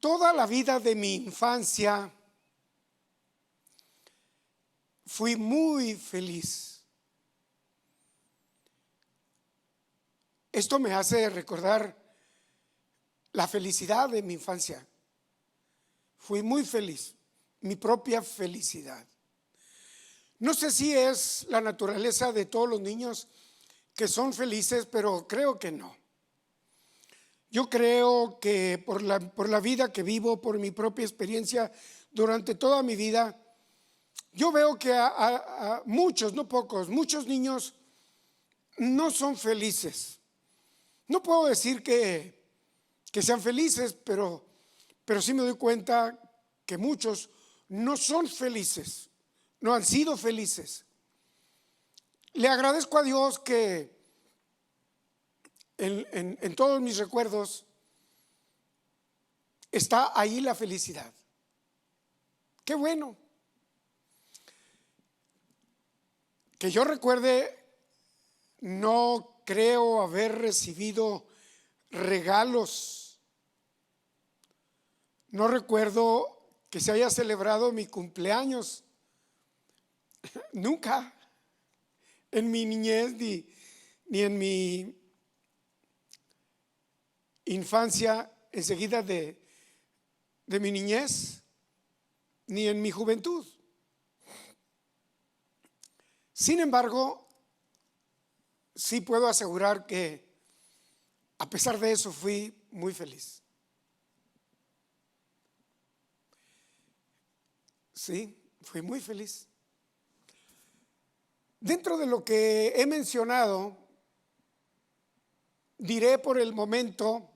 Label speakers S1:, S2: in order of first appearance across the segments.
S1: Toda la vida de mi infancia fui muy feliz. Esto me hace recordar la felicidad de mi infancia. Fui muy feliz, mi propia felicidad. No sé si es la naturaleza de todos los niños que son felices, pero creo que no. Yo creo que por la vida que vivo, por mi propia experiencia durante toda mi vida, yo veo que a muchos, no pocos, muchos niños no son felices. No puedo decir que sean felices, pero sí me doy cuenta que muchos no son felices, no han sido felices. Le agradezco a Dios que en todos mis recuerdos está ahí la felicidad. Qué bueno. Que yo recuerde, no creo haber recibido regalos. No recuerdo que se haya celebrado mi cumpleaños. Nunca. En mi niñez ni en mi infancia, enseguida de mi niñez, ni en mi juventud. Sin embargo, sí puedo asegurar que a pesar de eso fui muy feliz. Sí, fui muy feliz. Dentro de lo que he mencionado, diré por el momento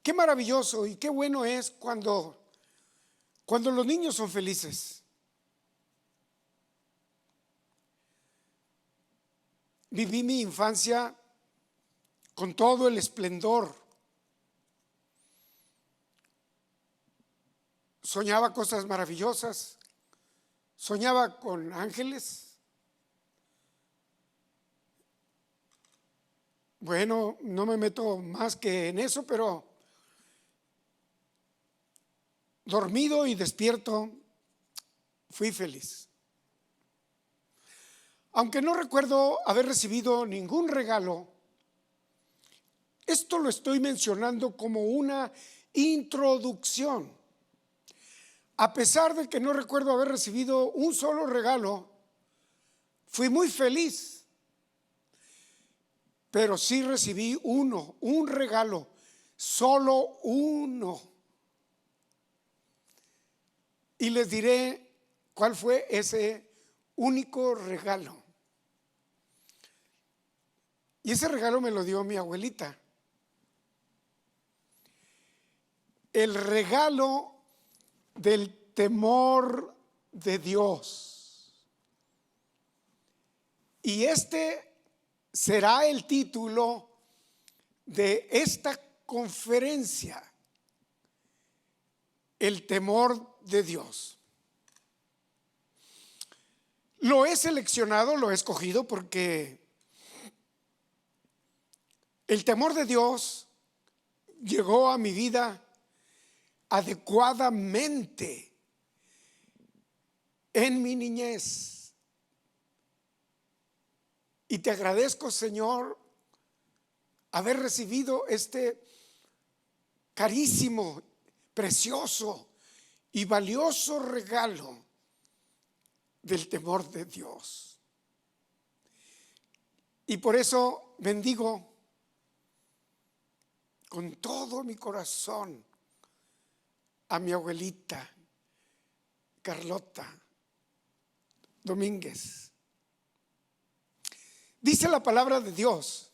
S1: qué maravilloso y qué bueno es cuando los niños son felices. Viví mi infancia con todo el esplendor. Soñaba cosas maravillosas. Soñaba con ángeles. Bueno, no me meto más que en eso, pero dormido y despierto, fui feliz. Aunque no recuerdo haber recibido ningún regalo, esto lo estoy mencionando como una introducción. A pesar de que no recuerdo haber recibido un solo regalo, fui muy feliz. Pero sí recibí un regalo, solo uno. Y les diré cuál fue ese único regalo. Y ese regalo me lo dio mi abuelita. El regalo del temor de Dios. Y este será el título de esta conferencia: el temor de Dios. Lo he seleccionado, lo he escogido porque el temor de Dios llegó a mi vida adecuadamente en mi niñez. Y te agradezco, Señor, haber recibido este carísimo, precioso y valioso regalo del temor de Dios. Y por eso bendigo con todo mi corazón a mi abuelita Carlota Domínguez. Dice la palabra de Dios: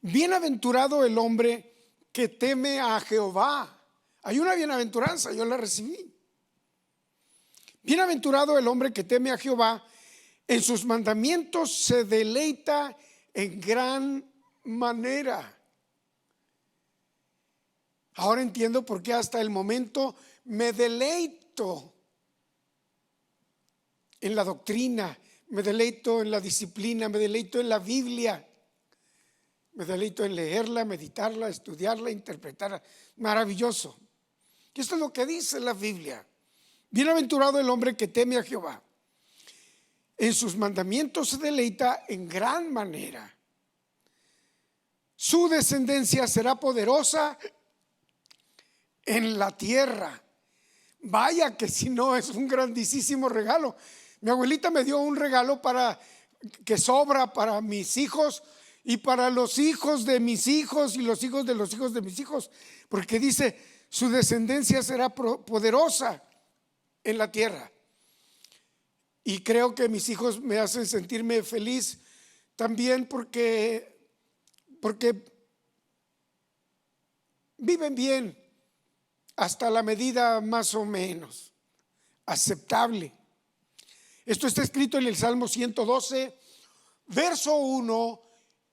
S1: bienaventurado el hombre que teme a Jehová. Hay una bienaventuranza, yo la recibí. Bienaventurado el hombre que teme a Jehová, en sus mandamientos se deleita en gran manera. Ahora entiendo por qué hasta el momento me deleito en la doctrina, me deleito en la disciplina, me deleito en la Biblia. Me deleito en leerla, meditarla, estudiarla, interpretarla. Maravilloso. Y esto es lo que dice la Biblia. Bienaventurado el hombre que teme a Jehová. En sus mandamientos se deleita en gran manera. Su descendencia será poderosa en la tierra. Vaya que si no es un grandísimo regalo. Mi abuelita me dio un regalo para que sobra para mis hijos y para los hijos de mis hijos y los hijos de los hijos de mis hijos, porque dice: su descendencia será poderosa en la tierra. Y creo que mis hijos me hacen sentirme feliz también porque viven bien hasta la medida más o menos aceptable. Esto está escrito en el Salmo 112, verso 1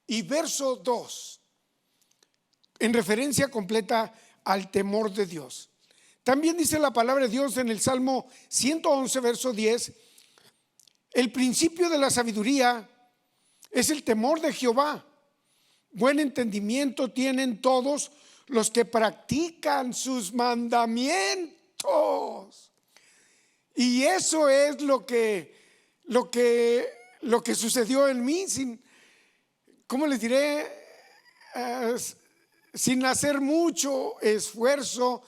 S1: y verso 2, en referencia completa al temor de Dios. También dice la palabra de Dios en el Salmo 111, verso 10: el principio de la sabiduría es el temor de Jehová. Buen entendimiento tienen todos los que practican sus mandamientos. Y eso es lo que sucedió en mí, ¿cómo les diré? Sin hacer mucho esfuerzo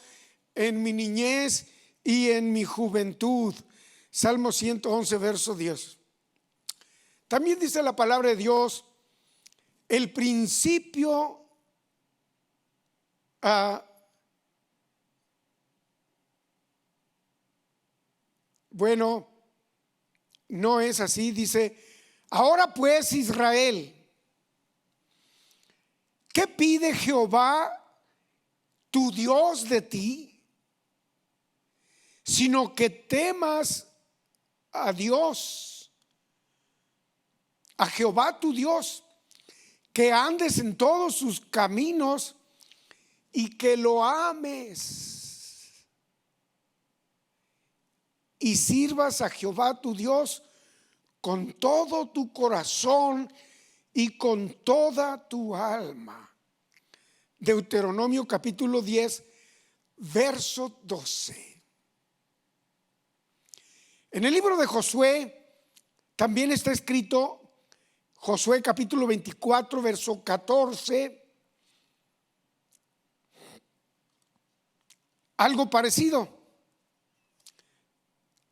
S1: en mi niñez y en mi juventud. Salmo 111, verso 10. También dice la palabra de Dios: el principio bueno, no es así. Dice: ahora pues, Israel, ¿qué pide Jehová tu Dios de ti? Sino que temas a Dios, a Jehová tu Dios, que andes en todos sus caminos y que lo ames y sirvas a Jehová tu Dios con todo tu corazón y con toda tu alma. Deuteronomio capítulo 10, verso 12. En el libro de Josué también está escrito, Josué capítulo 24, verso 14, algo parecido.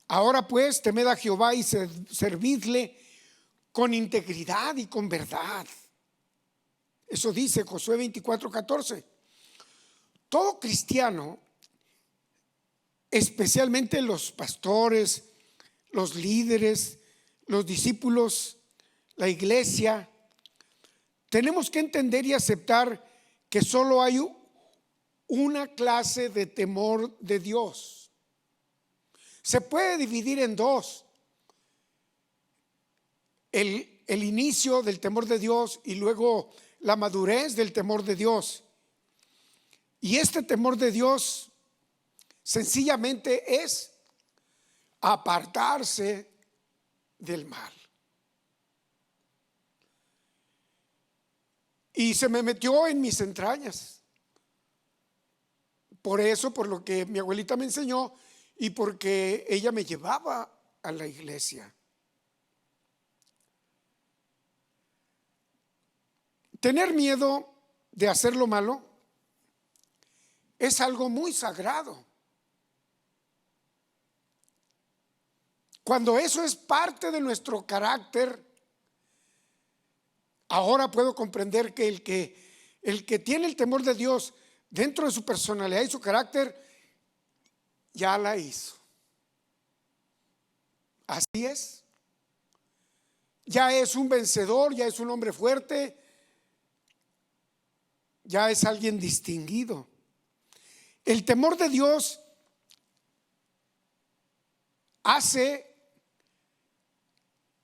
S1: Ahora pues, temed a Jehová y servidle con integridad y con verdad. Eso dice Josué 24, 14. Todo cristiano, especialmente los pastores, los líderes, los discípulos, la iglesia, tenemos que entender y aceptar que solo hay una clase de temor de Dios. Se puede dividir en dos: el inicio del temor de Dios y luego la madurez del temor de Dios. Y este temor de Dios sencillamente es apartarse del mal. Y se me metió en mis entrañas. Por eso, por lo que mi abuelita me enseñó y porque ella me llevaba a la iglesia. Tener miedo de hacer lo malo es algo muy sagrado. Cuando eso es parte de nuestro carácter, ahora puedo comprender que el que tiene el temor de Dios dentro de su personalidad y su carácter, ya la hizo. Así es. Ya es un vencedor, ya es un hombre fuerte, ya es alguien distinguido. El temor de Dios hace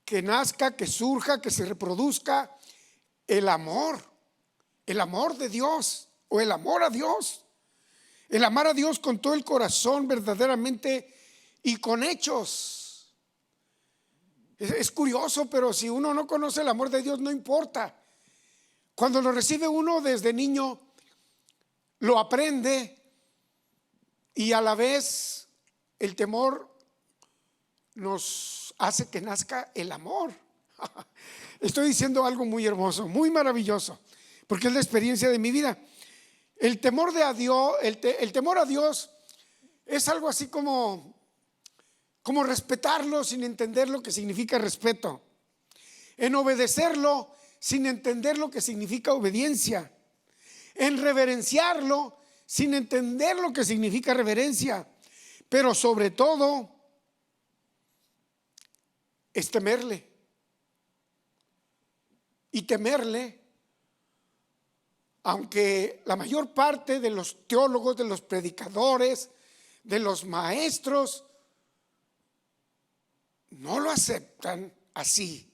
S1: que nazca, que surja, que se reproduzca el amor de Dios, o el amor a Dios, el amar a Dios con todo el corazón verdaderamente y con hechos. Es curioso, pero si uno no conoce el amor de Dios, no importa Cuando lo recibe uno desde niño, lo aprende y a la vez el temor nos hace que nazca el amor. Estoy diciendo algo muy hermoso, muy maravilloso, porque es la experiencia de mi vida. El temor a Dios, el temor a Dios es algo así como respetarlo sin entender lo que significa respeto, en obedecerlo sin entender lo que significa obediencia, en reverenciarlo sin entender lo que significa reverencia, pero sobre todo es temerle. Y temerle, aunque la mayor parte de los teólogos, de los predicadores, de los maestros no lo aceptan así.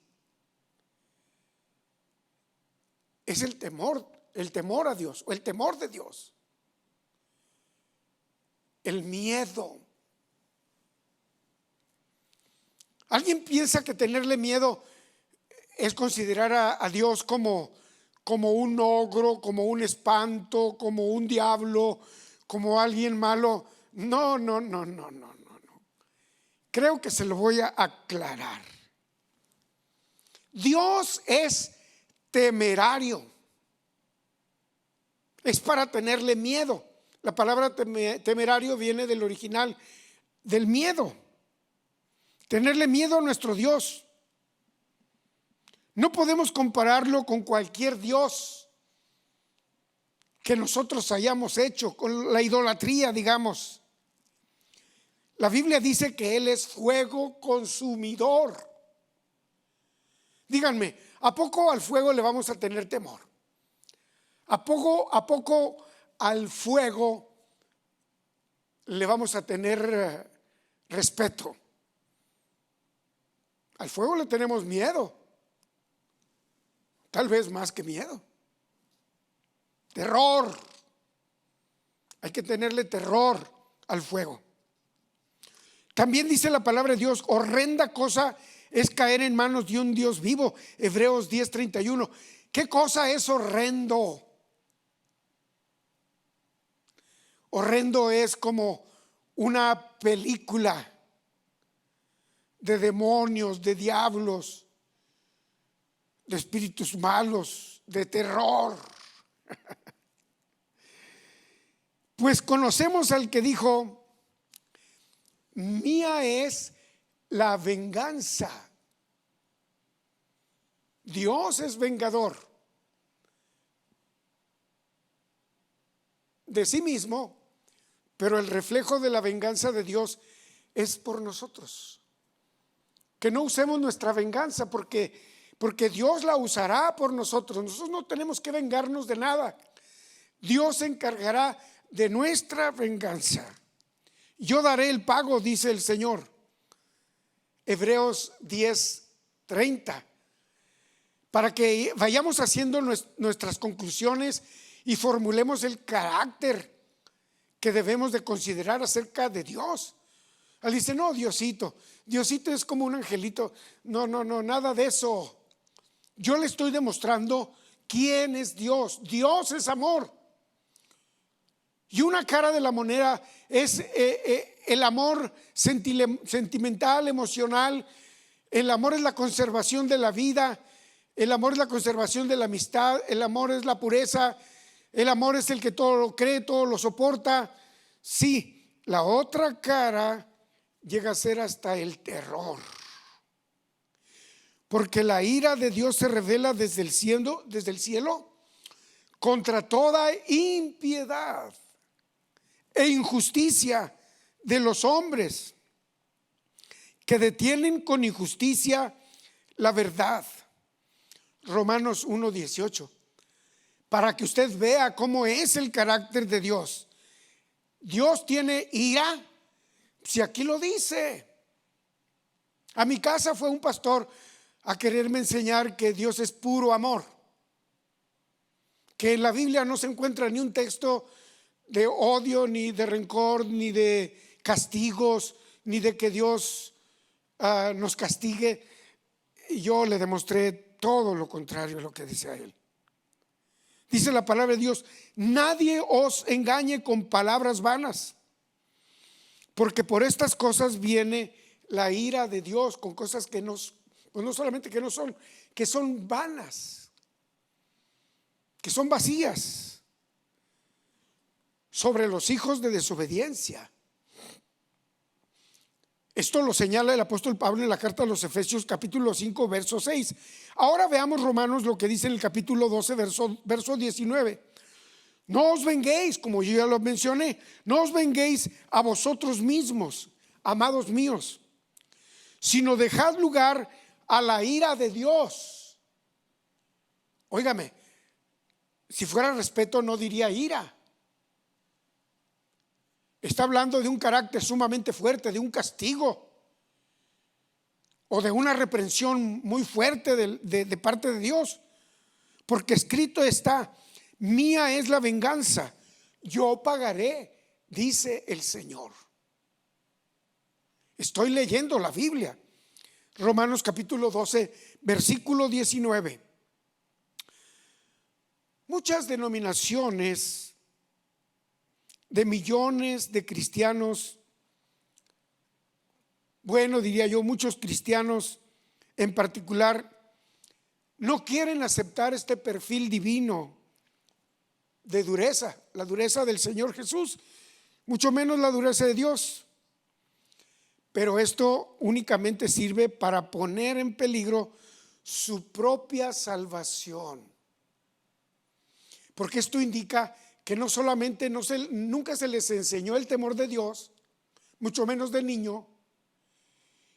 S1: Es el temor a Dios o el temor de Dios. El miedo. ¿Alguien piensa que tenerle miedo es considerar a Dios como un ogro, como un espanto, como un diablo, como alguien malo? No. Creo que se lo voy a aclarar. Dios es temerario. Es para tenerle miedo. La palabra temerario viene del original, del miedo. Tenerle miedo a nuestro Dios. No podemos compararlo con cualquier Dios que nosotros hayamos hecho, con la idolatría, digamos. La Biblia dice que Él es fuego consumidor. Díganme, ¿a poco al fuego le vamos a tener temor? ¿A poco al fuego le vamos a tener respeto? Al fuego le tenemos miedo. Tal vez más que miedo. Terror. Hay que tenerle terror al fuego. También dice la palabra de Dios, horrenda cosa es caer en manos de un Dios vivo. Hebreos 10:31. ¿Qué cosa es horrendo? Horrendo es como una película de demonios, de diablos, de espíritus malos, de terror. Pues conocemos al que dijo: mía es la venganza. Dios es vengador de sí mismo, pero el reflejo de la venganza de Dios es por nosotros. Que no usemos nuestra venganza porque Dios la usará por nosotros. Nosotros no tenemos que vengarnos de nada. Dios se encargará de nuestra venganza. Yo daré el pago, dice el Señor. Hebreos 10:30. Para que vayamos haciendo nuestras conclusiones y formulemos el carácter que debemos de considerar acerca de Dios. Él dice: no, Diosito es como un angelito. No, nada de eso. Yo le estoy demostrando quién es Dios. Dios es amor. Y una cara de la moneda es el amor sentimental, emocional. El amor es la conservación de la vida. El amor es la conservación de la amistad. El amor es la pureza. El amor es el que todo lo cree, todo lo soporta. Sí, la otra cara llega a ser hasta el terror. Porque la ira de Dios se revela desde el cielo contra toda impiedad e injusticia de los hombres que detienen con injusticia la verdad. Romanos 1:18. Para que usted vea cómo es el carácter de Dios. Dios tiene ira, si aquí lo dice. A mi casa fue un pastor a quererme enseñar que Dios es puro amor, que en la Biblia no se encuentra ni un texto de odio, ni de rencor, ni de castigos, ni de que Dios nos castigue. Y yo le demostré todo lo contrario a lo que dice a él. Dice la palabra de Dios: nadie os engañe con palabras vanas, porque por estas cosas viene la ira de Dios, con cosas que pues no solamente que no son, que son vanas, que son vacías, sobre los hijos de desobediencia. Esto lo señala el apóstol Pablo en la carta a los Efesios capítulo 5 verso 6. Ahora veamos Romanos, lo que dice en el capítulo 12 verso 19. No os venguéis, como yo ya lo mencioné, no os venguéis a vosotros mismos, amados míos, sino dejad lugar a la ira de Dios. Óigame, si fuera respeto no diría ira. Está hablando de un carácter sumamente fuerte, de un castigo o de una reprensión muy fuerte de parte de Dios, porque escrito está: mía es la venganza, yo pagaré, dice el Señor. Estoy leyendo la Biblia. Romanos capítulo 12 versículo 19. Muchas denominaciones de millones de cristianos, bueno, diría yo, muchos cristianos en particular, no quieren aceptar este perfil divino de dureza, la dureza del Señor Jesús, mucho menos la dureza de Dios. Pero esto únicamente sirve para poner en peligro su propia salvación, porque esto indica que no solamente nunca se les enseñó el temor de Dios, mucho menos de niño,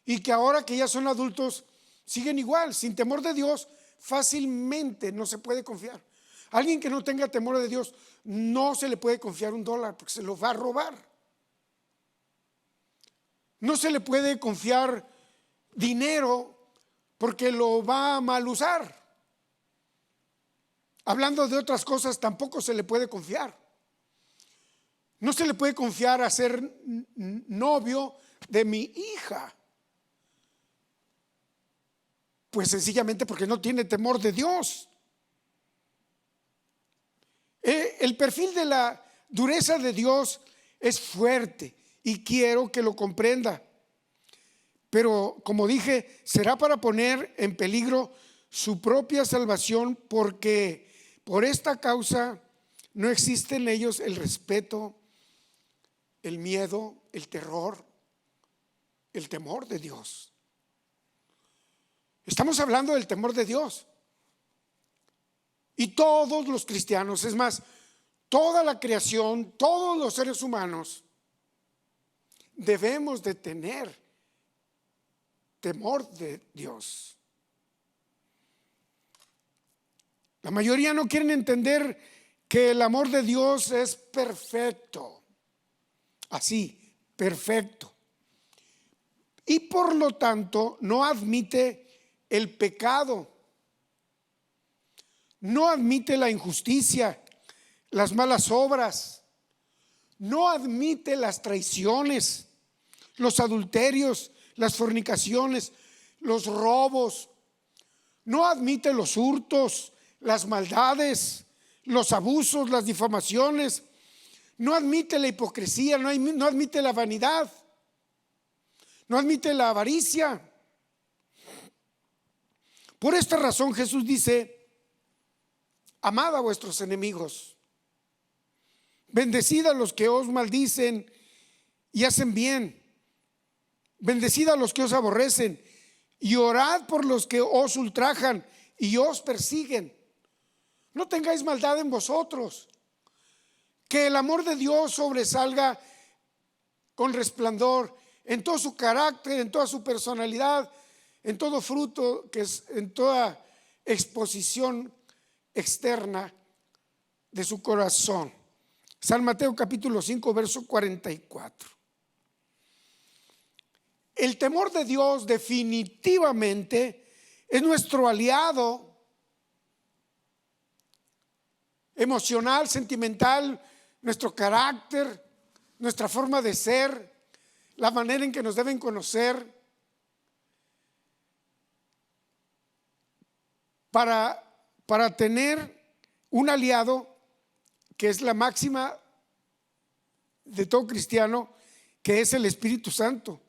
S1: y que ahora que ya son adultos siguen igual, sin temor de Dios. Fácilmente no se puede confiar. Alguien que no tenga temor de Dios no se le puede confiar $1, porque se lo va a robar. No se le puede confiar dinero porque lo va a mal usar. Hablando de otras cosas, tampoco se le puede confiar. No se le puede confiar a ser novio de mi hija, pues sencillamente porque no tiene temor de Dios. El perfil de la dureza de Dios es fuerte y quiero que lo comprenda. Pero como dije, será para poner en peligro su propia salvación, porque por esta causa no existe en ellos el respeto, el miedo, el terror, el temor de Dios. Estamos hablando del temor de Dios. Y todos los cristianos, es más, toda la creación, todos los seres humanos, debemos de tener temor de Dios. La mayoría no quieren entender que el amor de Dios es perfecto, así, perfecto. Y por lo tanto no admite el pecado, no admite la injusticia, las malas obras, no admite las traiciones, los adulterios, las fornicaciones, los robos, no admite los hurtos, las maldades, los abusos, las difamaciones, no admite la hipocresía, no admite la vanidad, no admite la avaricia. Por esta razón Jesús dice: amad a vuestros enemigos, bendecid a los que os maldicen y hacen bien, bendecid a los que os aborrecen y orad por los que os ultrajan y os persiguen. No tengáis maldad en vosotros, que el amor de Dios sobresalga con resplandor en todo su carácter, en toda su personalidad, en todo fruto, que es en toda exposición externa de su corazón. San Mateo capítulo 5 verso 44. El temor de Dios definitivamente es nuestro aliado emocional, sentimental, nuestro carácter, nuestra forma de ser, la manera en que nos deben conocer, para tener un aliado que es la máxima de todo cristiano, que es el Espíritu Santo,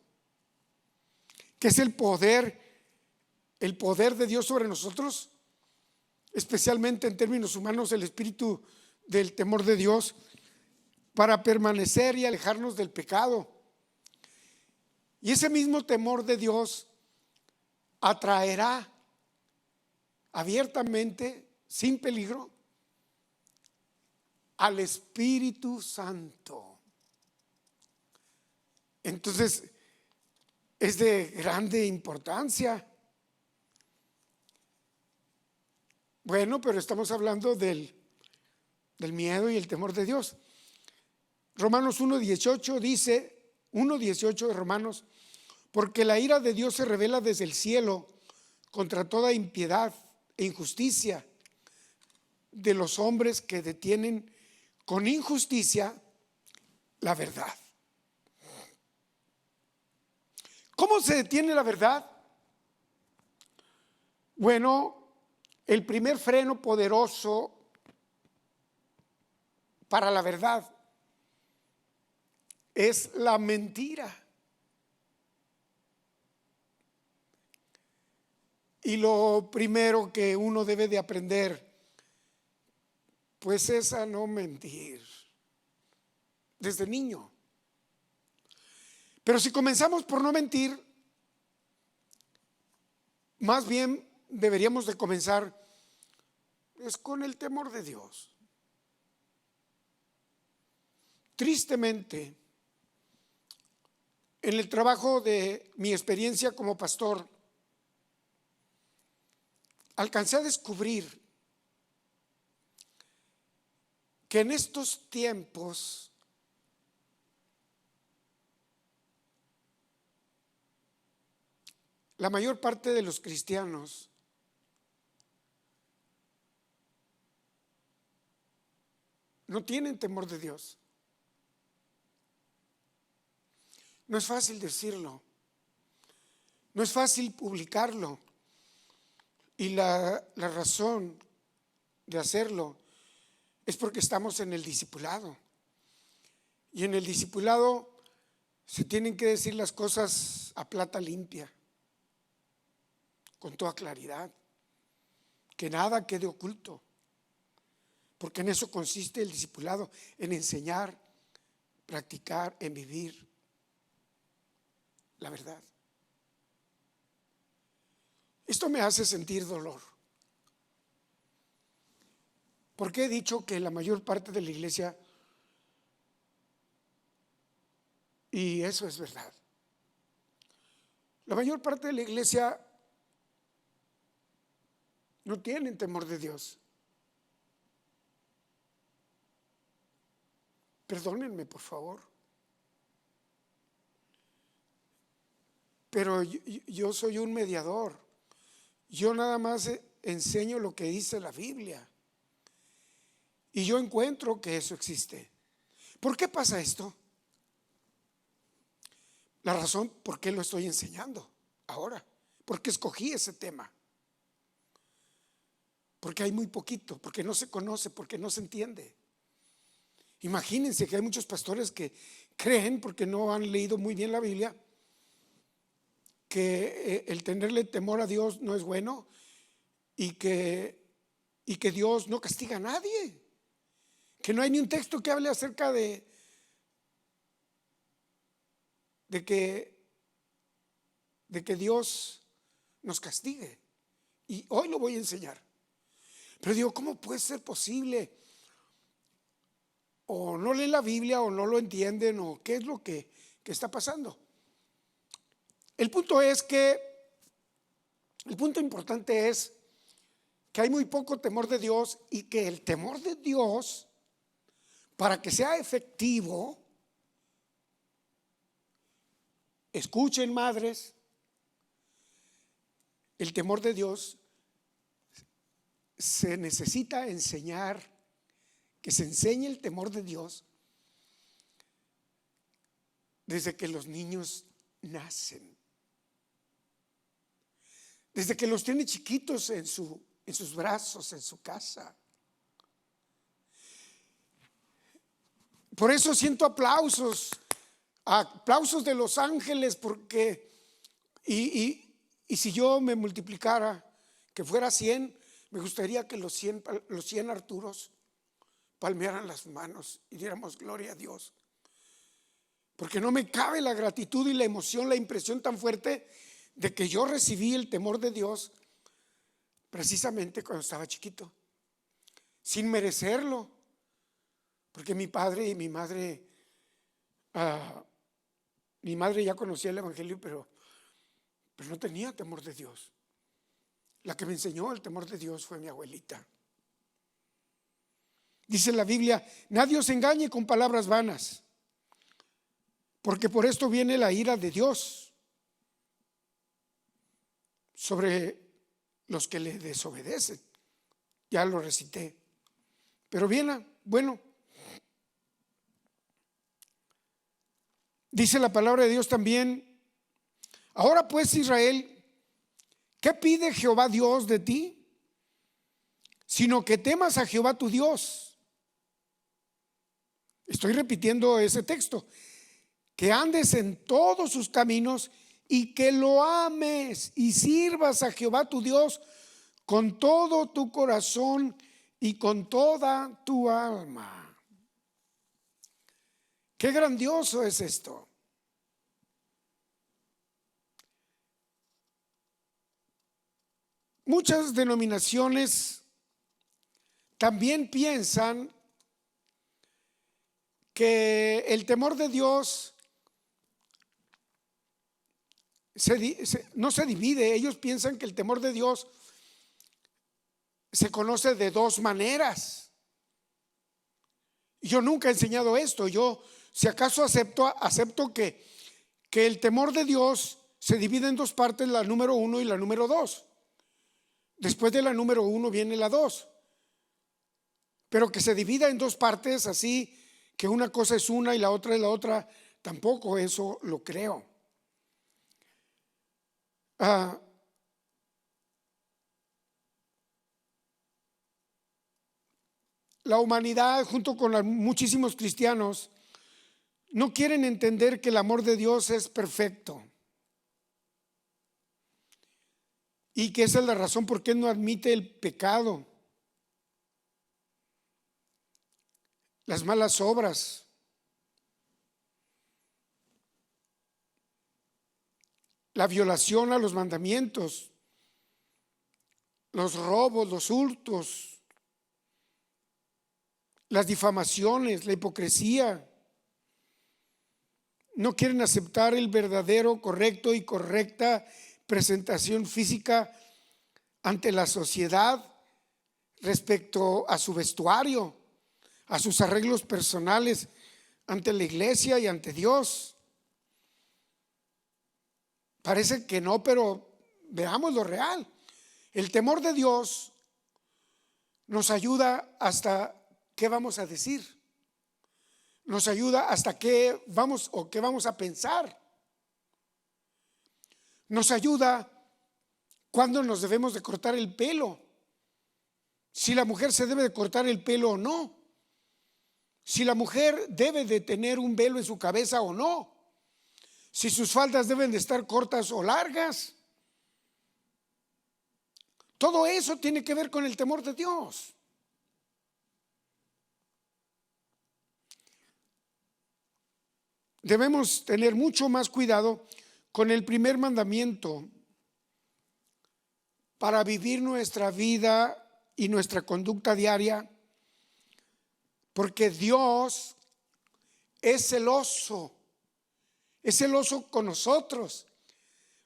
S1: que es el poder de Dios sobre nosotros, especialmente en términos humanos, el espíritu del temor de Dios, para permanecer y alejarnos del pecado. Y ese mismo temor de Dios atraerá abiertamente, sin peligro, al Espíritu Santo. Entonces, es de grande importancia. Bueno, pero estamos hablando del miedo y el temor de Dios. Romanos 1:18 dice, 1:18 de Romanos, porque la ira de Dios se revela desde el cielo contra toda impiedad e injusticia de los hombres que detienen con injusticia la verdad. ¿Cómo se detiene la verdad? Bueno, el primer freno poderoso para la verdad es la mentira. Y lo primero que uno debe de aprender, pues, es a no mentir desde niño. Pero si comenzamos por no mentir, más bien deberíamos de comenzar es con el temor de Dios. Tristemente, en el trabajo de mi experiencia como pastor, alcancé a descubrir que en estos tiempos la mayor parte de los cristianos no tienen temor de Dios. No es fácil decirlo, no es fácil publicarlo, y la razón de hacerlo es porque estamos en el discipulado, y en el discipulado se tienen que decir las cosas a plata limpia, con toda claridad, que nada quede oculto, porque en eso consiste el discipulado, en enseñar, practicar, en vivir la verdad. Esto me hace sentir dolor, porque he dicho que la mayor parte de la iglesia, y eso es verdad, la mayor parte de la iglesia no tienen temor de Dios. Perdónenme, por favor. Pero yo soy un mediador. Yo nada más enseño lo que dice la Biblia. Y yo encuentro que eso existe. ¿Por qué pasa esto? La razón por qué lo estoy enseñando ahora. Porque escogí ese tema. Porque hay muy poquito, porque no se conoce, porque no se entiende. Imagínense que hay muchos pastores que creen, porque no han leído muy bien la Biblia, que el tenerle temor a Dios no es bueno y que Dios no castiga a nadie, que no hay ni un texto que hable acerca de que Dios nos castigue. Y hoy lo voy a enseñar. Pero digo, ¿cómo puede ser posible? O no leen la Biblia o no lo entienden, o qué es lo que está pasando. El punto importante es que hay muy poco temor de Dios, y que el temor de Dios, para que sea efectivo, escuchen, madres, el temor de Dios se necesita enseñar, que se enseñe el temor de Dios desde que los niños nacen, desde que los tiene chiquitos en sus brazos, en su casa. Por eso siento aplausos de los ángeles, porque y si yo me multiplicara, que fuera 100, me gustaría que los 100 Arturos palmearan las manos y diéramos gloria a Dios. Porque no me cabe la gratitud y la emoción, la impresión tan fuerte de que yo recibí el temor de Dios precisamente cuando estaba chiquito, sin merecerlo. Porque mi padre y mi madre ya conocía el evangelio, pero no tenía temor de Dios. La que me enseñó el temor de Dios fue mi abuelita. Dice la Biblia: nadie os engañe con palabras vanas, porque por esto viene la ira de Dios sobre los que le desobedecen. Ya lo recité. Pero bien, bueno, dice la palabra de Dios también: ahora pues, Israel, ¿qué pide Jehová Dios de ti? Sino que temas a Jehová tu Dios. Estoy repitiendo ese texto: que andes en todos sus caminos y que lo ames y sirvas a Jehová tu Dios con todo tu corazón y con toda tu alma. Qué grandioso es esto. Muchas denominaciones también piensan que el temor de Dios no se divide. Ellos piensan que el temor de Dios se conoce de dos maneras. Yo nunca he enseñado esto. Yo, si acaso, acepto que el temor de Dios se divide en dos partes: la número 1 y la número 2. Después de la número 1 viene la 2. Pero que se divida en dos partes, así que una cosa es una y la otra es la otra, tampoco eso lo creo. La humanidad, junto con muchísimos cristianos, no quieren entender que el amor de Dios es perfecto, y que esa es la razón por qué no admite el pecado, las malas obras, la violación a los mandamientos, los robos, los hurtos, las difamaciones, la hipocresía. No quieren aceptar el verdadero, correcto y correcta presentación física ante la sociedad respecto a su vestuario, a sus arreglos personales ante la iglesia y ante Dios. Parece que no, pero veamos lo real. El temor de Dios nos ayuda hasta qué vamos a decir. Nos ayuda hasta qué vamos a pensar. Nos ayuda cuando nos debemos de cortar el pelo. Si la mujer se debe de cortar el pelo o no. Si la mujer debe de tener un velo en su cabeza o no. Si sus faldas deben de estar cortas o largas. Todo eso tiene que ver con el temor de Dios. Debemos tener mucho más cuidado con el primer mandamiento para vivir nuestra vida y nuestra conducta diaria, porque Dios es celoso con nosotros.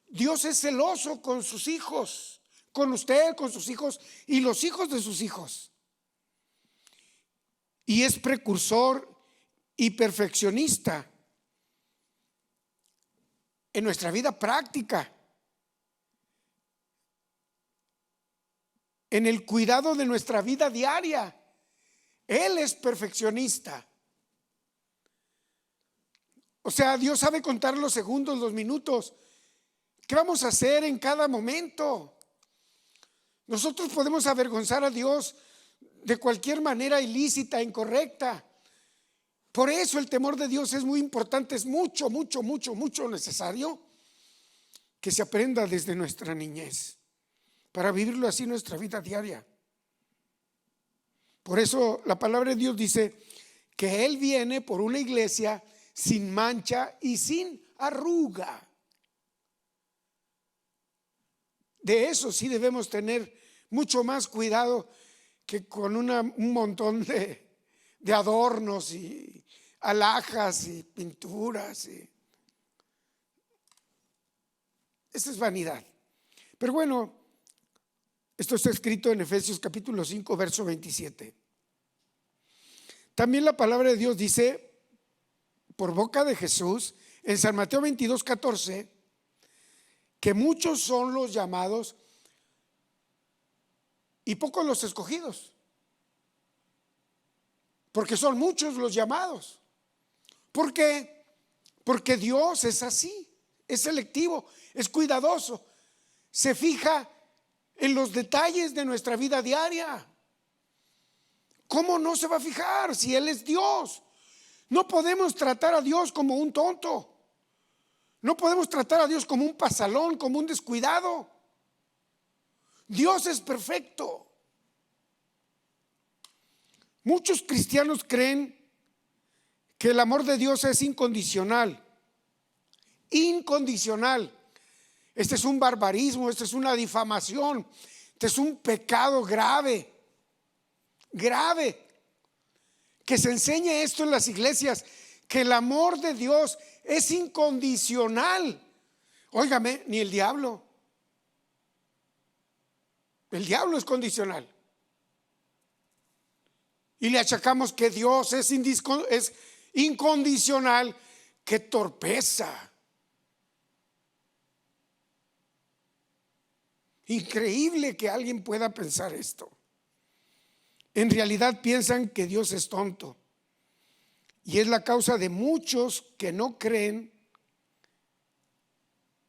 S1: Dios es celoso con sus hijos, con usted, con sus hijos y los hijos de sus hijos. Y es precursor y perfeccionista en nuestra vida práctica, en el cuidado de nuestra vida diaria. Él es perfeccionista. O sea, Dios sabe contar los segundos, los minutos. ¿Qué vamos a hacer en cada momento? Nosotros podemos avergonzar a Dios de cualquier manera ilícita, incorrecta. Por eso el temor de Dios es muy importante, es mucho, mucho, mucho, mucho necesario que se aprenda desde nuestra niñez, para vivirlo así en nuestra vida diaria. Por eso la palabra de Dios dice que Él viene por una iglesia sin mancha y sin arruga. De eso sí debemos tener mucho más cuidado que con un montón de adornos y alhajas y pinturas. Esa es vanidad. Pero bueno, esto está escrito en Efesios capítulo 5, verso 27. También la palabra de Dios dice, por boca de Jesús, en San Mateo 22, 14, que muchos son los llamados y pocos los escogidos. Porque son muchos los llamados. ¿Por qué? Porque Dios es así, es selectivo, es cuidadoso, se fija en los detalles de nuestra vida diaria. ¿Cómo no se va a fijar si Él es Dios? No podemos tratar a Dios como un tonto. No podemos tratar a Dios como un pasalón, como un descuidado. Dios es perfecto. Muchos cristianos creen que el amor de Dios es incondicional. Incondicional. Este es un barbarismo, este es una difamación, este es un pecado grave. Grave. Que se enseñe esto en las iglesias, que el amor de Dios es incondicional. Óigame, ni el diablo. El diablo es condicional. Y le achacamos que Dios es incondicional. ¡Qué torpeza! Increíble que alguien pueda pensar esto. En realidad piensan que Dios es tonto. Y es la causa de muchos que no creen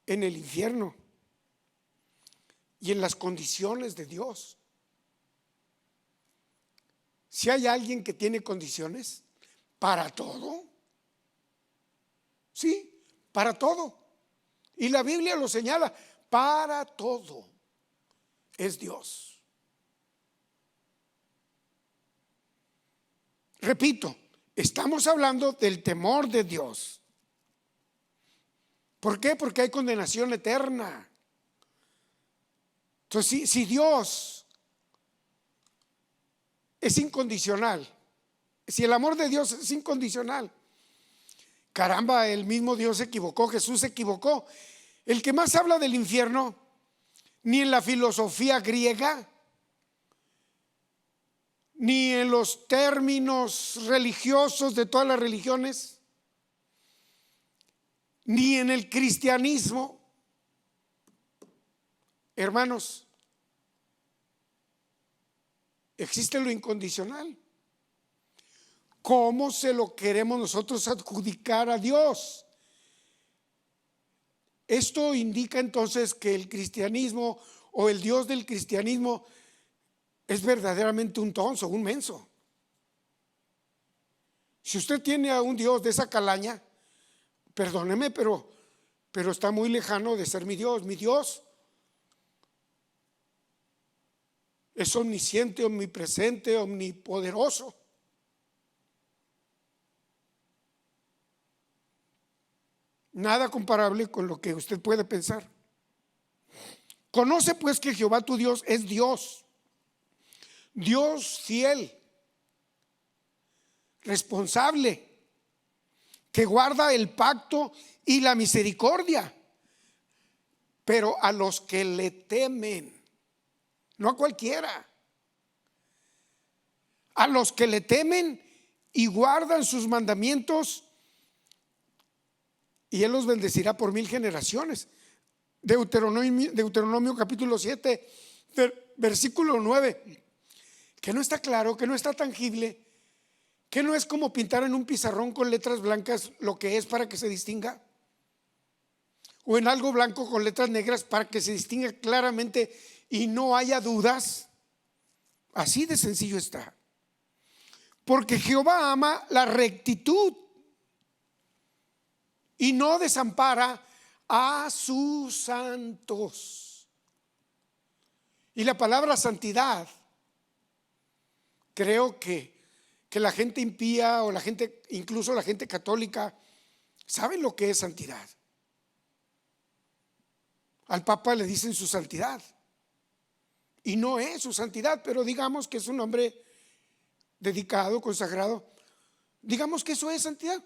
S1: en el infierno y en las condiciones de Dios. Si hay alguien que tiene condiciones para todo, sí, para todo. Y la Biblia lo señala, para todo es Dios. Repito, estamos hablando del temor de Dios. ¿Por qué? Porque hay condenación eterna. Entonces, si Dios es incondicional, si el amor de Dios es incondicional, caramba, el mismo Dios se equivocó, Jesús se equivocó. El que más habla del infierno, ni en la filosofía griega, ni en los términos religiosos de todas las religiones, ni en el cristianismo. Hermanos, existe lo incondicional. ¿Cómo se lo queremos nosotros adjudicar a Dios? Esto indica entonces que el cristianismo o el Dios del cristianismo es verdaderamente un tonso, un menso. Si usted tiene a un Dios de esa calaña, perdóneme, pero está muy lejano de ser mi Dios. Mi Dios es omnisciente, omnipresente, omnipoderoso. Nada comparable con lo que usted puede pensar. Conoce pues que Jehová tu Dios es Dios. Dios fiel, responsable, que guarda el pacto y la misericordia, pero a los que le temen, no a cualquiera, a los que le temen y guardan sus mandamientos, y Él los bendecirá por 1000 generaciones. Deuteronomio capítulo 7, versículo 9. Que no está claro, que no está tangible, que no es como pintar en un pizarrón con letras blancas lo que es para que se distinga, o en algo blanco con letras negras para que se distinga claramente y no haya dudas. Así de sencillo está. porque Jehová ama la rectitud y no desampara a sus santos. Y la palabra santidad, creo que la gente impía o la gente, incluso la gente católica, saben lo que es santidad. Al Papa le dicen su santidad y no es su santidad, pero digamos que es un hombre dedicado, consagrado. Digamos que eso es santidad.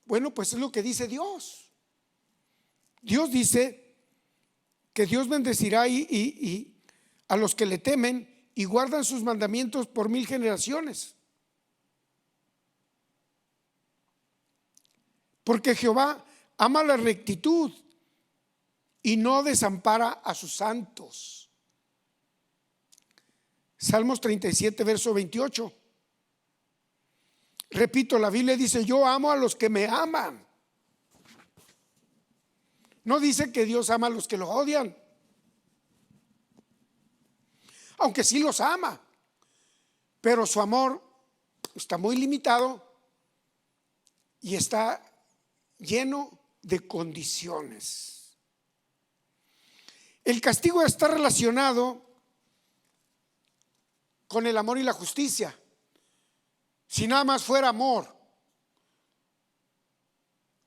S1: Bueno, pues es lo que dice Dios. Dios dice que Dios bendecirá y a los que le temen y guardan sus mandamientos por 1000 generaciones. Porque Jehová ama la rectitud y no desampara a sus santos. Salmos 37, verso 28. Repito, la Biblia dice: yo amo a los que me aman. No dice que Dios ama a los que lo odian, aunque sí los ama, pero su amor está muy limitado y está lleno de condiciones. El castigo está relacionado con el amor y la justicia. Si nada más fuera amor,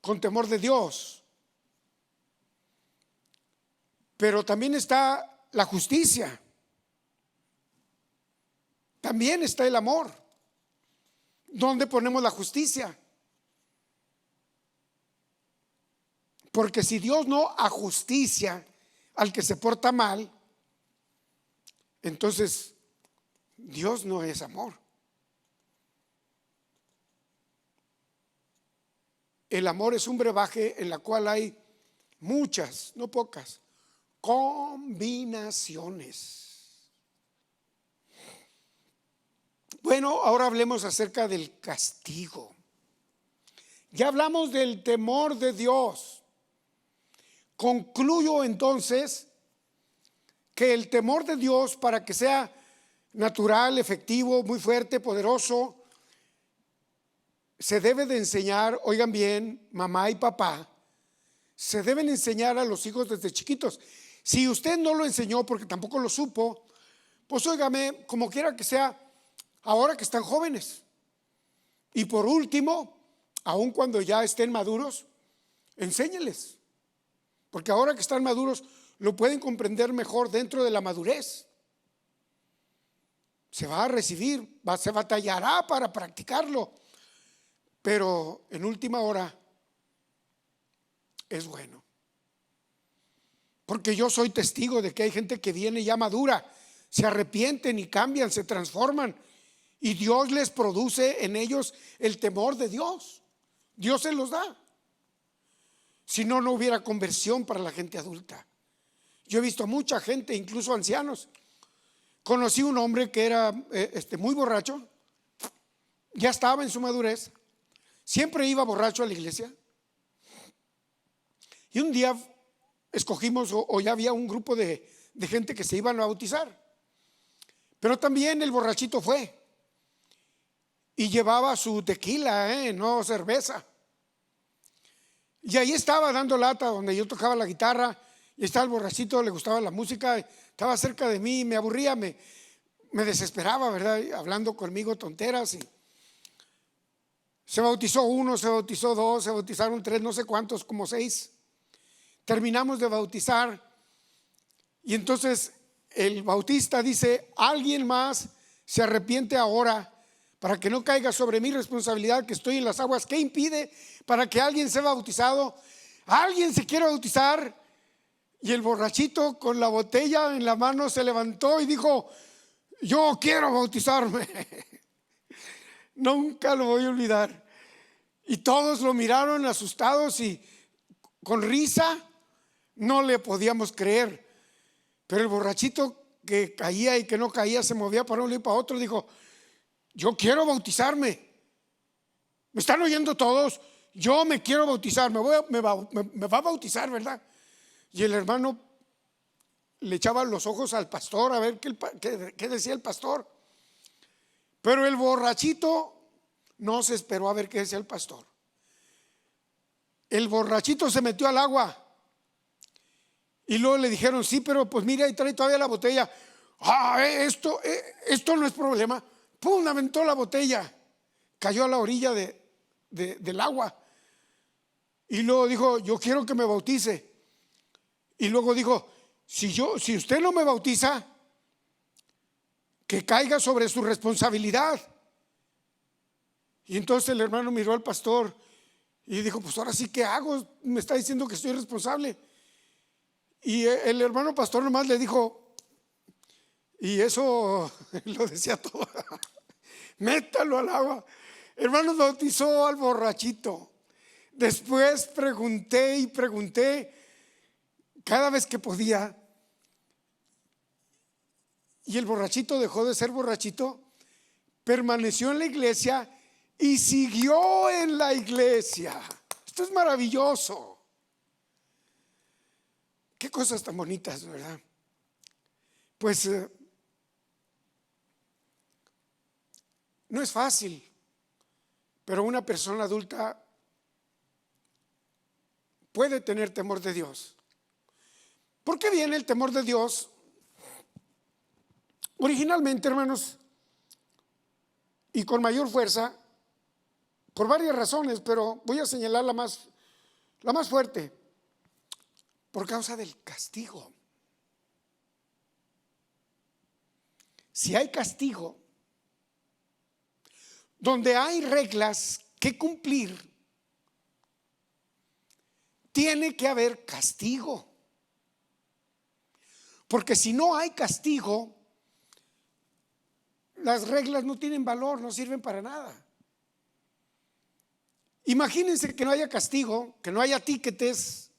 S1: con temor de Dios, pero también está la justicia, también está el amor. ¿Dónde ponemos la justicia? Porque si Dios no ajusticia al que se porta mal, entonces Dios no es amor. El amor es un brebaje en la cual hay muchas, no pocas, combinaciones. Bueno, ahora hablemos acerca del castigo. Ya hablamos del temor de Dios. Concluyo entonces que el temor de Dios, para que sea natural, efectivo, muy fuerte, poderoso, se debe de enseñar. Oigan bien, mamá y papá, se deben enseñar a los hijos desde chiquitos. Si usted no lo enseñó porque tampoco lo supo, pues óigame, como quiera que sea, ahora que están jóvenes. Y por último, aun cuando ya estén maduros, enséñeles. Porque ahora que están maduros, lo pueden comprender mejor dentro de la madurez. Se va a recibir, se batallará para practicarlo, pero en última hora es bueno. Porque yo soy testigo de que hay gente que viene ya madura, se arrepienten y cambian, se transforman, y Dios les produce en ellos el temor de Dios. Dios se los da. Si no, no hubiera conversión para la gente adulta. Yo he visto mucha gente, incluso ancianos. Conocí un hombre que era muy borracho, ya estaba en su madurez, siempre iba borracho a la iglesia. Y un día escogimos, o ya había un grupo de gente que se iban a bautizar, pero también el borrachito fue y llevaba su tequila, no cerveza. Y ahí estaba dando lata donde yo tocaba la guitarra, y estaba el borrachito, le gustaba la música, estaba cerca de mí, me aburría, me desesperaba, ¿verdad? Hablando conmigo tonteras. Y se bautizó uno, se bautizó dos, se bautizaron tres, no sé cuántos, como 6. Terminamos de bautizar y entonces el bautista dice: alguien más se arrepiente ahora, para que no caiga sobre mi responsabilidad que estoy en las aguas. ¿Qué impide para que alguien sea bautizado? ¿Alguien se quiere bautizar? Y el borrachito con la botella en la mano se levantó y dijo: yo quiero bautizarme. Nunca lo voy a olvidar. Y todos lo miraron asustados y con risa, no le podíamos creer. Pero el borrachito, que caía y que no caía, se movía para un lado y para otro, dijo: yo quiero bautizarme. ¿Me están oyendo todos? Yo me quiero bautizar, me va a bautizar, ¿verdad? Y el hermano le echaba los ojos al pastor a ver qué decía el pastor. Pero el borrachito no se esperó a ver qué decía el pastor. El borrachito se metió al agua y luego le dijeron: sí, pero pues mira, ahí trae todavía la botella. Esto no es problema. Pum, aventó la botella, cayó a la orilla del agua y luego dijo: yo quiero que me bautice. Y luego dijo: si usted no me bautiza, que caiga sobre su responsabilidad. Y entonces el hermano miró al pastor y dijo: pues ahora sí, ¿qué hago? Me está diciendo que soy responsable. Y el hermano pastor nomás le dijo, y eso lo decía todo: métalo al agua. Hermano, bautizó al borrachito. Después pregunté y pregunté cada vez que podía, y el borrachito dejó de ser borrachito, permaneció en la iglesia y siguió en la iglesia. Esto es maravilloso. Qué cosas tan bonitas, ¿verdad? Pues no es fácil, pero una persona adulta puede tener temor de Dios. ¿Por qué viene el temor de Dios? Originalmente, hermanos, y con mayor fuerza, por varias razones, pero voy a señalar la más fuerte: por causa del castigo. Si hay castigo, donde hay reglas que cumplir, tiene que haber castigo. Porque si no hay castigo, las reglas no tienen valor, no sirven para nada. Imagínense que no haya castigo, que no haya tiquetes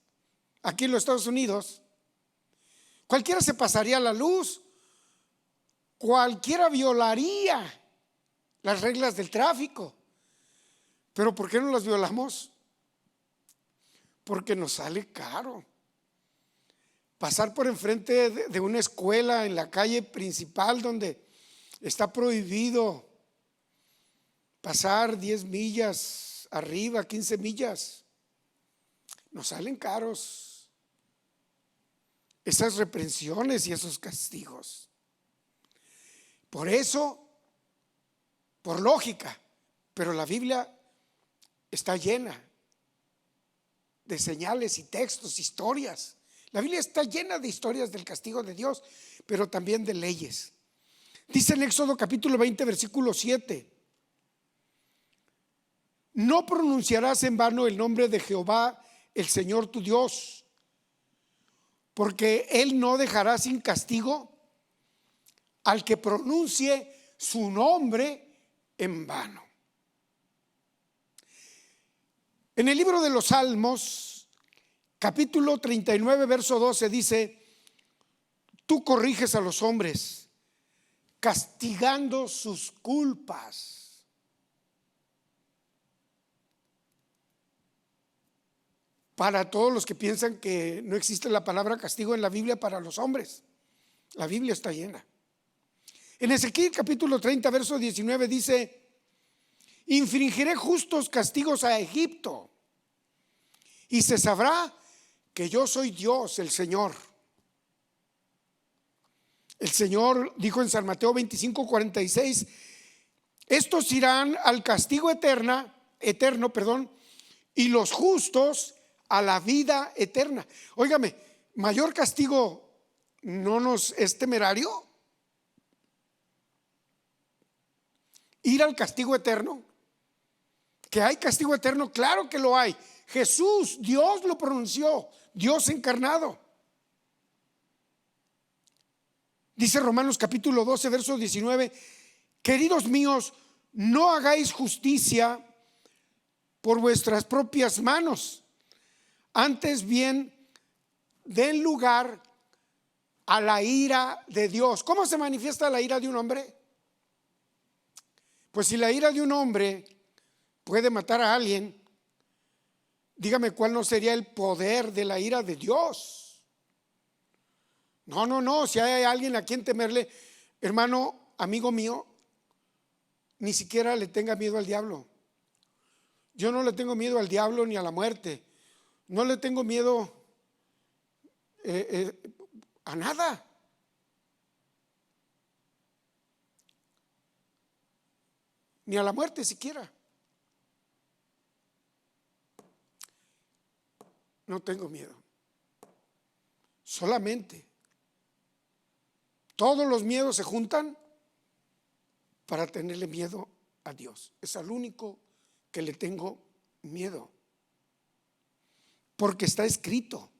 S1: aquí en los Estados Unidos. Cualquiera se pasaría la luz, cualquiera violaría las reglas del tráfico. Pero ¿por qué no las violamos? Porque nos sale caro. Pasar por enfrente de una escuela en la calle principal donde está prohibido pasar 10 millas arriba, 15 millas, nos salen caros esas reprensiones y esos castigos. Por eso, por lógica, pero la Biblia está llena de señales y textos, historias. La Biblia está llena de historias del castigo de Dios, pero también de leyes. Dice en Éxodo capítulo 20, versículo 7: no pronunciarás en vano el nombre de Jehová, el Señor tu Dios, porque Él no dejará sin castigo al que pronuncie su nombre en vano. En el libro de los Salmos, capítulo 39, verso 12 dice: tú corriges a los hombres, castigando sus culpas. Para todos los que piensan que no existe la palabra castigo en la Biblia para los hombres, la Biblia está llena. En Ezequiel capítulo 30, verso 19 dice: infringiré justos castigos a Egipto, y se sabrá que yo soy Dios, el Señor. El Señor dijo en San Mateo 25, 46: estos irán al castigo eterno, y los justos a la vida eterna. Óigame, mayor castigo no nos es temerario. Ir al castigo eterno. Que hay castigo eterno, claro que lo hay. Jesús, Dios lo pronunció, Dios encarnado. Dice Romanos capítulo 12, verso 19: queridos míos, no hagáis justicia por vuestras propias manos, antes bien den lugar a la ira de Dios. ¿Cómo se manifiesta la ira de un hombre? Pues si la ira de un hombre puede matar a alguien, dígame cuál no sería el poder de la ira de Dios. No, si hay alguien a quien temerle, hermano, amigo mío, ni siquiera le tenga miedo al diablo. Yo no le tengo miedo al diablo ni a la muerte. No le tengo miedo a nada. Ni a la muerte siquiera. No tengo miedo. Solamente todos los miedos se juntan para tenerle miedo a Dios. Es al único que le tengo miedo. Porque está escrito: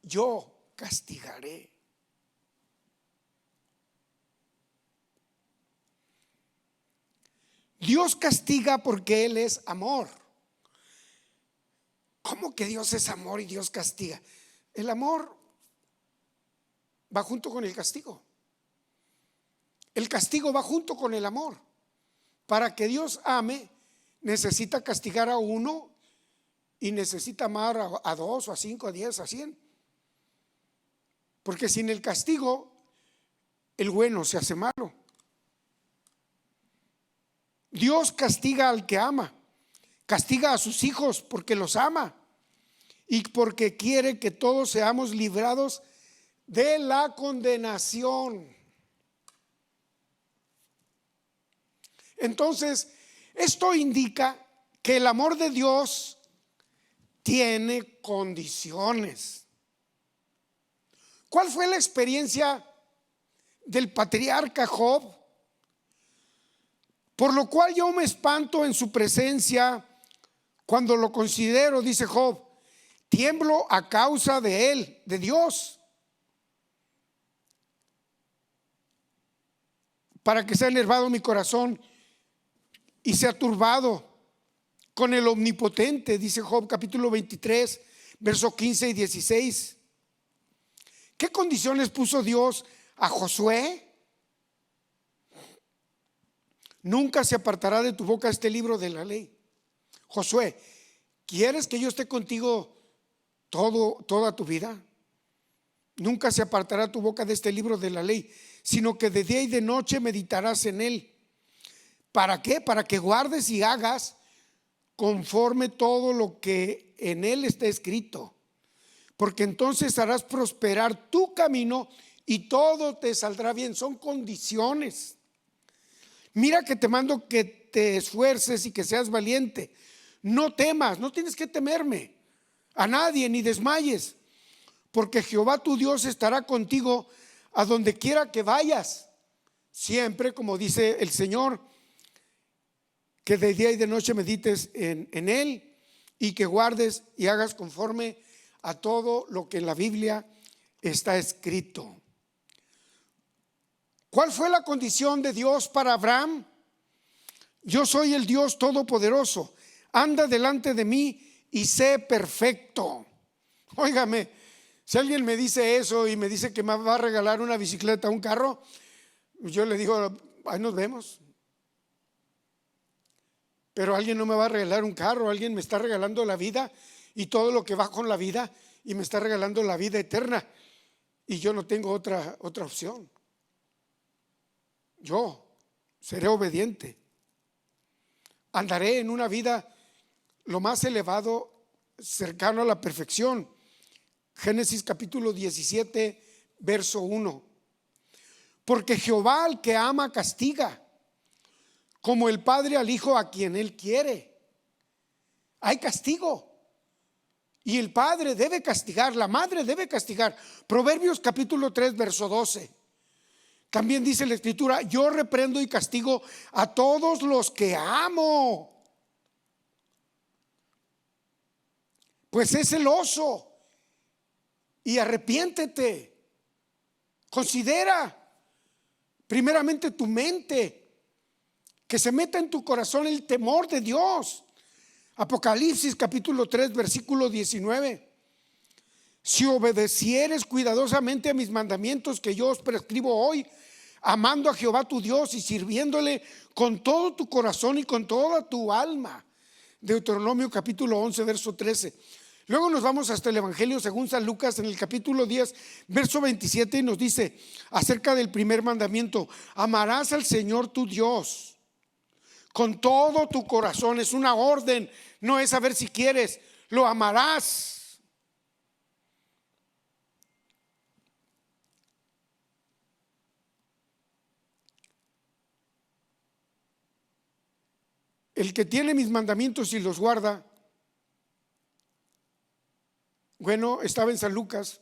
S1: yo castigaré. Dios castiga porque Él es amor. ¿Cómo que Dios es amor y Dios castiga? El amor va junto con el castigo. El castigo va junto con el amor. Para que Dios ame, necesita castigar a uno y necesita amar a dos, o a 5, a 10, a 100. Porque sin el castigo, el bueno se hace malo. Dios castiga al que ama. Castiga a sus hijos porque los ama y porque quiere que todos seamos librados de la condenación. Entonces, esto indica que el amor de Dios tiene condiciones. ¿Cuál fue la experiencia del patriarca Job? Por lo cual yo me espanto en su presencia cuando lo considero, dice Job, tiemblo a causa de él, de Dios, para que sea enervado mi corazón y sea turbado con el omnipotente, dice Job capítulo 23, versos 15 y 16. ¿Qué condiciones puso Dios a Josué? Nunca se apartará de tu boca este libro de la ley. Josué, ¿quieres que yo esté contigo toda tu vida? Nunca se apartará tu boca de este libro de la ley, sino que de día y de noche meditarás en él. ¿Para qué? Para que guardes y hagas conforme todo lo que en él está escrito. Porque entonces harás prosperar tu camino y todo te saldrá bien. Son condiciones. Mira que te mando que te esfuerces y que seas valiente. No temas, no tienes que temerme a nadie ni desmayes, porque Jehová tu Dios estará contigo a donde quiera que vayas. Siempre, como dice el Señor, que de día y de noche medites en él y que guardes y hagas conforme a todo lo que en la Biblia está escrito. ¿Cuál fue la condición de Dios para Abraham? Yo soy el Dios todopoderoso. Anda delante de mí y sé perfecto. Óigame, si alguien me dice eso y me dice que me va a regalar una bicicleta o un carro, yo le digo, ahí nos vemos. Pero alguien no me va a regalar un carro, alguien me está regalando la vida y todo lo que va con la vida, y me está regalando la vida eterna, y yo no tengo otra opción. Yo seré obediente. Andaré en una vida lo más elevado, cercano a la perfección. Génesis capítulo 17, verso 1. Porque Jehová al que ama castiga, como el padre al hijo a quien él quiere. Hay castigo. Y el padre debe castigar, la madre debe castigar. Proverbios capítulo 3, verso 12. También dice la escritura, yo reprendo y castigo a todos los que amo. Pues es celoso. Y arrepiéntete. Considera primeramente tu mente, que se meta en tu corazón el temor de Dios. Apocalipsis capítulo 3, versículo 19. Si obedecieres cuidadosamente a mis mandamientos que yo os prescribo hoy, amando a Jehová tu Dios y sirviéndole con todo tu corazón y con toda tu alma. Deuteronomio capítulo 11, verso 13. Luego nos vamos hasta el Evangelio según San Lucas en el capítulo 10, verso 27, y nos dice acerca del primer mandamiento: amarás al Señor tu Dios con todo tu corazón. Es una orden, no es a ver si quieres, lo amarás. El que tiene mis mandamientos y los guarda, bueno, estaba en San Lucas,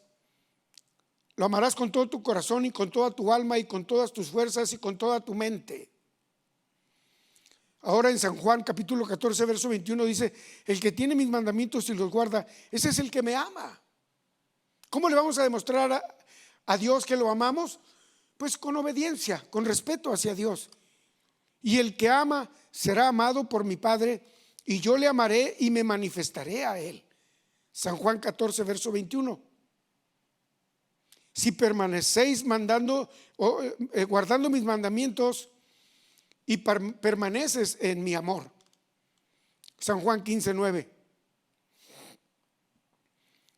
S1: lo amarás con todo tu corazón y con toda tu alma y con todas tus fuerzas y con toda tu mente. Ahora en San Juan capítulo 14 verso 21 dice: el que tiene mis mandamientos y los guarda, ese es el que me ama. ¿Cómo le vamos a demostrar a Dios que lo amamos? Pues con obediencia, con respeto hacia Dios. Y el que ama será amado por mi Padre, y yo le amaré y me manifestaré a él. San Juan 14 verso 21. Si permanecéis guardando mis mandamientos y permaneces en mi amor. San Juan 15 9.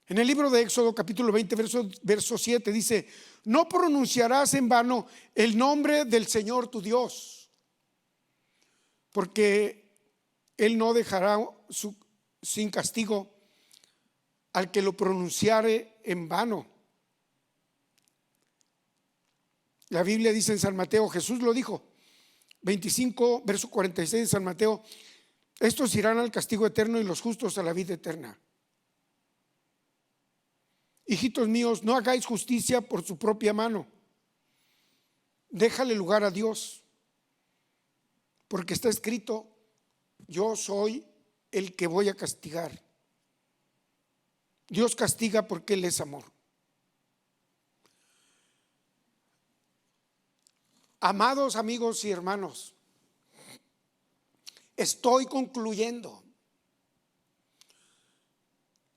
S1: En el libro de Éxodo capítulo 20 verso 7 dice: no pronunciarás en vano el nombre del Señor tu Dios, porque Él no dejará sin castigo al que lo pronunciare en vano. La Biblia dice en San Mateo, Jesús lo dijo, 25 verso 46 de San Mateo: estos irán al castigo eterno y los justos a la vida eterna. Hijitos míos, no hagáis justicia por su propia mano, déjale lugar a Dios, porque está escrito: yo soy el que voy a castigar. Dios castiga porque Él es amor. Amados amigos y hermanos, estoy concluyendo.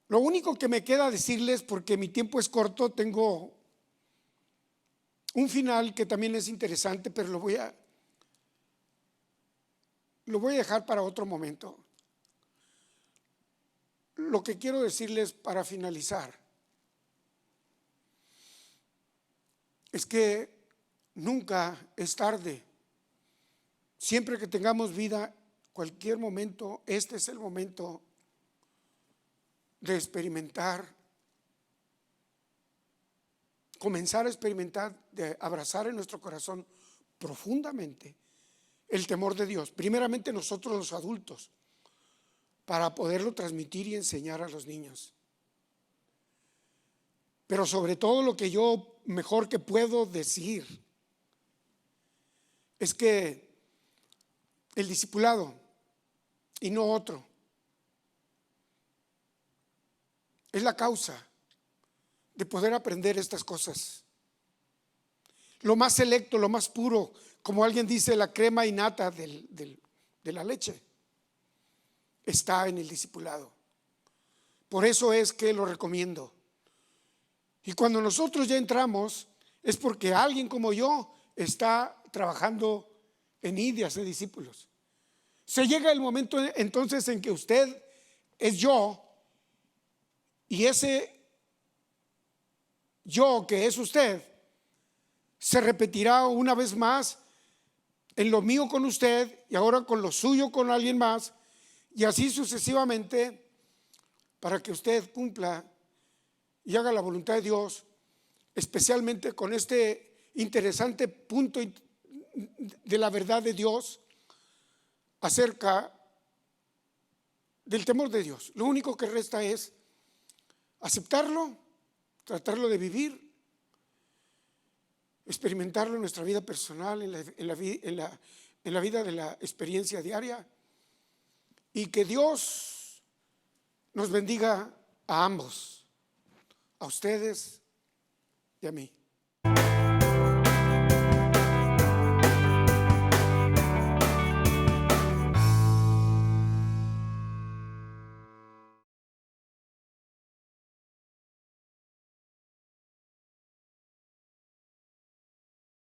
S1: Lo único que me queda decirles, porque mi tiempo es corto, tengo un final que también es interesante, pero lo voy a dejar para otro momento. Lo que quiero decirles para finalizar es que nunca es tarde. Siempre que tengamos vida, cualquier momento, este es el momento de experimentar, comenzar a experimentar, de abrazar en nuestro corazón profundamente el temor de Dios. Primeramente nosotros los adultos, para poderlo transmitir y enseñar a los niños. Pero sobre todo lo que yo mejor que puedo decir es que el discipulado y no otro es la causa de poder aprender estas cosas. Lo más selecto, lo más puro, como alguien dice, la crema innata de la leche, está en el discipulado. Por eso es que lo recomiendo. Y cuando nosotros ya entramos, es porque alguien como yo está trabajando en ir y hacer discípulos. Se llega el momento entonces en que usted es yo, y ese yo que es usted se repetirá una vez más en lo mío con usted, y ahora con lo suyo con alguien más, y así sucesivamente, para que usted cumpla y haga la voluntad de Dios, especialmente con este interesante punto de la verdad de Dios acerca del temor de Dios. Lo único que resta es aceptarlo, tratarlo de vivir, experimentarlo en nuestra vida personal, en la vida de la experiencia diaria, y que Dios nos bendiga a ambos, a ustedes y a mí.